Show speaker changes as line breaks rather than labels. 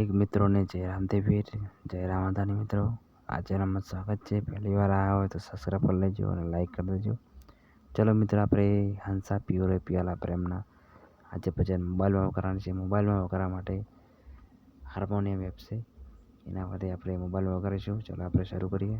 એક મિત્રોને જય રામદેવીર, જય રામાધાની મિત્રો. આ ચેનલમાં સ્વાગત છે. પહેલી વાર આવ્યા હોય તો સબસ્ક્રાઈબ કરી લેજો અને લાઈક કરી દેજો. ચલો મિત્રો, આપણે હંસા પ્યોરે પિયાલા પ્રેમના આજે ભજન મોબાઈલમાં વગાડવાનું છે. મોબાઈલમાં વગાડવા માટે હાર્મોનિયમ એપ છે, એના માટે આપણે મોબાઈલમાં વગાડીશું. ચલો આપણે શરૂ કરીએ.